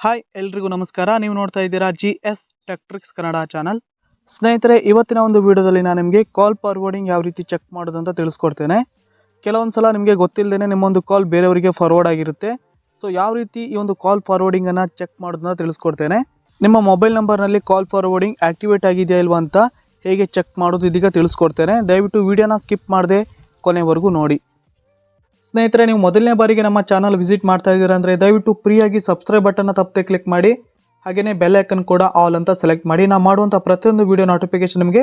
Hi ಎಲ್ರಿಗೂ ನಮಸ್ಕಾರ. ನೀವು ನೋಡ್ತಾ ಇದ್ದೀರಾ GS tech tricks Kannada channel. ಸ್ನೇಹಿತರೆ, ಇವತ್ತಿನ ಒಂದು ವಿಡಿಯೋದಲ್ಲಿ ನಾನು ನಿಮಗೆ ಕಾಲ್ ಫಾರ್ವರ್ಡಿಂಗ್ ಯಾವ ರೀತಿ ಚೆಕ್ ಮಾಡೋದು ಅಂತ ತಿಳಿಸ್ಕೊಡ್ತೇನೆ. ಕೆಲವೊಂದು ಸಲ ನಿಮಗೆ ಗೊತ್ತಿಲ್ಲದೇ ನಿಮ್ಮೊಂದು ಕಾಲ್ ಬೇರೆಯವರಿಗೆ ಫಾರ್ವರ್ಡ್ ಆಗಿರುತ್ತೆ. ಸೊ ಯಾವ ರೀತಿ ಈ ಒಂದು ಕಾಲ್ ಫಾರ್ವರ್ಡಿಂಗನ್ನು ಚೆಕ್ ಮಾಡೋದನ್ನ ತಿಳಿಸ್ಕೊಡ್ತೇನೆ. ನಿಮ್ಮ ಮೊಬೈಲ್ ನಂಬರ್ನಲ್ಲಿ ಕಾಲ್ ಫಾರ್ವರ್ಡಿಂಗ್ ಆಕ್ಟಿವೇಟ್ ಆಗಿದೆಯಾ ಇಲ್ವಾ ಅಂತ ಹೇಗೆ ಚೆಕ್ ಮಾಡೋದು ಇದೀಗ ತಿಳಿಸ್ಕೊಡ್ತೇನೆ. ದಯವಿಟ್ಟು ವಿಡಿಯೋನ ಸ್ಕಿಪ್ ಮಾಡದೆ ಕೊನೆವರೆಗೂ ನೋಡಿ. ಸ್ನೇಹಿತರೆ, ನೀವು ಮೊದಲನೇ ಬಾರಿಗೆ ನಮ್ಮ ಚಾನಲ್ ವಿಸಿಟ್ ಮಾಡ್ತಾ ಇದ್ದೀರಾ ಅಂದರೆ ದಯವಿಟ್ಟು ಫ್ರೀಯಾಗಿ ಸಬ್ಸ್ಕ್ರೈಬ್ ಬಟನ್ನ ತಪ್ಪದೆ ಕ್ಲಿಕ್ ಮಾಡಿ. ಹಾಗೆಯೇ ಬೆಲ್ ಐಕನ್ ಕೂಡ ಆಲ್ ಅಂತ ಸೆಲೆಕ್ಟ್ ಮಾಡಿ. ನಾವು ಮಾಡುವಂಥ ಪ್ರತಿಯೊಂದು ವಿಡಿಯೋ ನೋಟಿಫಿಕೇಶನ್ ನಿಮಗೆ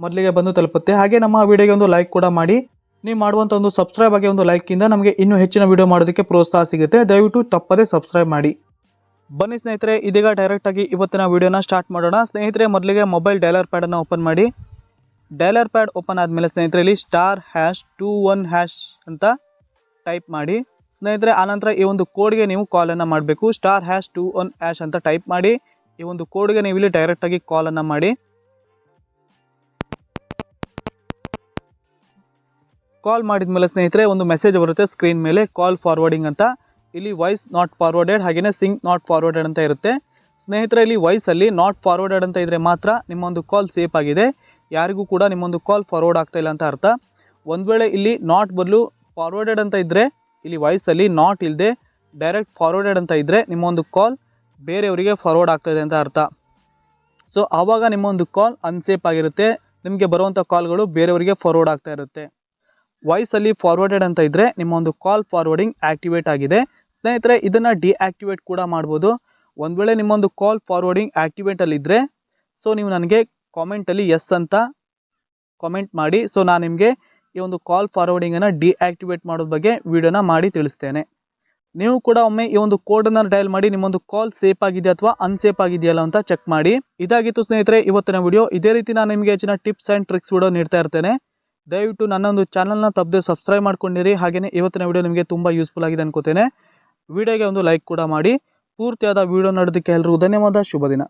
ಮೊದಲಿಗೆ ಬಂದು ತಲುಪುತ್ತೆ. ಹಾಗೆ ನಮ್ಮ ವಿಡಿಯೋಗೆ ಒಂದು ಲೈಕ್ ಕೂಡ ಮಾಡಿ. ನೀವು ಮಾಡುವಂಥ ಒಂದು ಸಬ್ಸ್ಕ್ರೈಬ್ ಆಗಿ ಒಂದು ಲೈಕಿಂದ ನಮಗೆ ಇನ್ನೂ ಹೆಚ್ಚಿನ ವಿಡಿಯೋ ಮಾಡೋದಕ್ಕೆ ಪ್ರೋತ್ಸಾಹ ಸಿಗುತ್ತೆ. ದಯವಿಟ್ಟು ತಪ್ಪದೆ ಸಬ್ಸ್ಕ್ರೈಬ್ ಮಾಡಿ. ಬನ್ನಿ ಸ್ನೇಹಿತರೆ, ಇದೀಗ ಡೈರೆಕ್ಟಾಗಿ ಇವತ್ತಿನ ವಿಡಿಯೋನ ಸ್ಟಾರ್ಟ್ ಮಾಡೋಣ. ಸ್ನೇಹಿತರೆ, ಮೊದಲಿಗೆ ಮೊಬೈಲ್ ಡೈಲರ್ ಪ್ಯಾಡನ್ನು ಓಪನ್ ಮಾಡಿ. ಡೈಲರ್ ಪ್ಯಾಡ್ ಓಪನ್ ಆದಮೇಲೆ ಸ್ನೇಹಿತರೆ ಇಲ್ಲಿ *#21# ಅಂತ ಟೈಪ್ ಮಾಡಿ. ಸ್ನೇಹಿತರೆ, ಆನಂತರ ಈ ಒಂದು ಕೋಡ್ಗೆ ನೀವು ಕಾಲನ್ನು ಮಾಡಬೇಕು. *#21# ಅಂತ ಟೈಪ್ ಮಾಡಿ. ಈ ಒಂದು ಕೋಡ್ಗೆ ನೀವು ಇಲ್ಲಿ ಡೈರೆಕ್ಟಾಗಿ ಕಾಲನ್ನು ಮಾಡಿ. ಕಾಲ್ ಮಾಡಿದ ಮೇಲೆ ಸ್ನೇಹಿತರೆ ಒಂದು ಮೆಸೇಜ್ ಬರುತ್ತೆ ಸ್ಕ್ರೀನ್ ಮೇಲೆ, ಕಾಲ್ ಫಾರ್ವರ್ಡಿಂಗ್ ಅಂತ. ಇಲ್ಲಿ ವಾಯ್ಸ್ ನಾಟ್ ಫಾರ್ವರ್ಡೆಡ್ ಹಾಗೆಯೇ ಸಿಂಕ್ ನಾಟ್ ಫಾರ್ವರ್ಡೆಡ್ ಅಂತ ಇರುತ್ತೆ. ಸ್ನೇಹಿತರೆ, ಇಲ್ಲಿ ವಾಯ್ಸಲ್ಲಿ ನಾಟ್ ಫಾರ್ವರ್ಡೆಡ್ ಅಂತ ಇದ್ದರೆ ಮಾತ್ರ ನಿಮ್ಮೊಂದು ಕಾಲ್ ಸೇಫ್ ಆಗಿದೆ, ಯಾರಿಗೂ ಕೂಡ ನಿಮ್ಮೊಂದು ಕಾಲ್ ಫಾರ್ವರ್ಡ್ ಆಗ್ತಾ ಇಲ್ಲ ಅಂತ ಅರ್ಥ. ಒಂದು ವೇಳೆ ಇಲ್ಲಿ ನಾಟ್ ಬದಲು ಫಾರ್ವರ್ಡೆಡ್ ಅಂತ ಇದ್ದರೆ, ಇಲ್ಲಿ ವಾಯ್ಸಲ್ಲಿ ನಾಟ್ ಇಲ್ಲದೆ ಡೈರೆಕ್ಟ್ ಫಾರ್ವರ್ಡೆಡ್ ಅಂತ ಇದ್ದರೆ ನಿಮ್ಮೊಂದು ಕಾಲ್ ಬೇರೆಯವರಿಗೆ ಫಾರ್ವರ್ಡ್ ಆಗ್ತಾಯಿದೆ ಅಂತ ಅರ್ಥ. ಸೊ ಆವಾಗ ನಿಮ್ಮೊಂದು ಕಾಲ್ ಅನ್ಸೇಫ್ ಆಗಿರುತ್ತೆ, ನಿಮಗೆ ಬರುವಂಥ ಕಾಲ್ಗಳು ಬೇರೆಯವರಿಗೆ ಫಾರ್ವರ್ಡ್ ಆಗ್ತಾ ಇರುತ್ತೆ. ವಾಯ್ಸಲ್ಲಿ ಫಾರ್ವರ್ಡೆಡ್ ಅಂತ ಇದ್ದರೆ ನಿಮ್ಮೊಂದು ಕಾಲ್ ಫಾರ್ವರ್ಡಿಂಗ್ ಆ್ಯಕ್ಟಿವೇಟ್ ಆಗಿದೆ. ಸ್ನೇಹಿತರೆ, ಇದನ್ನು ಡಿಆ್ಯಕ್ಟಿವೇಟ್ ಕೂಡ ಮಾಡ್ಬೋದು. ಒಂದು ವೇಳೆ ನಿಮ್ಮೊಂದು ಕಾಲ್ ಫಾರ್ವರ್ಡಿಂಗ್ ಆ್ಯಕ್ಟಿವೇಟಲ್ಲಿದ್ದರೆ ಸೊ ನೀವು ನನಗೆ ಕಾಮೆಂಟಲ್ಲಿ ಎಸ್ ಅಂತ ಕಾಮೆಂಟ್ ಮಾಡಿ. ಸೊ ನಾನು ನಿಮಗೆ ಈ ಒಂದು ಕಾಲ್ ಫಾರ್ವರ್ಡಿಂಗನ್ನು ಡಿಆ್ಯಕ್ಟಿವೇಟ್ ಮಾಡೋದ್ರ ಬಗ್ಗೆ ವಿಡಿಯೋನ ಮಾಡಿ ತಿಳಿಸ್ತೇನೆ. ನೀವು ಕೂಡ ಒಮ್ಮೆ ಈ ಒಂದು ಕೋಡನ್ನು ಡಯಲ್ ಮಾಡಿ ನಿಮ್ಮೊಂದು ಕಾಲ್ ಸೇಫ್ ಆಗಿದೆ ಅಥವಾ ಅನ್ಸೇಫ್ ಆಗಿದೆಯಲ್ಲ ಅಂತ ಚೆಕ್ ಮಾಡಿ. ಇದಾಗಿತ್ತು ಸ್ನೇಹಿತರೆ ಇವತ್ತಿನ ವಿಡಿಯೋ. ಇದೇ ರೀತಿ ನಾನು ನಿಮಗೆ ಹೆಚ್ಚಿನ ಟಿಪ್ಸ್ ಆ್ಯಂಡ್ ಟ್ರಿಕ್ಸ್ ವಿಡಿಯೋ ನೀಡ್ತಾ ಇರ್ತೇನೆ. ದಯವಿಟ್ಟು ನನ್ನೊಂದು ಚಾನಲ್ನ ತಪ್ಪದೆ ಸಬ್ಸ್ಕ್ರೈಬ್ ಮಾಡ್ಕೊಂಡಿರಿ. ಹಾಗೆಯೇ ಇವತ್ತಿನ ವಿಡಿಯೋ ನಿಮಗೆ ತುಂಬ ಯೂಸ್ಫುಲ್ ಆಗಿದೆ ಅನ್ಕೋತೇನೆ. ವಿಡಿಯೋಗೆ ಒಂದು ಲೈಕ್ ಕೂಡ ಮಾಡಿ. ಪೂರ್ತಿಯಾದ ವಿಡಿಯೋ ನೋಡೋದಕ್ಕೆ ಎಲ್ಲರಿಗೂ ಧನ್ಯವಾದ. ಶುಭ ದಿನ.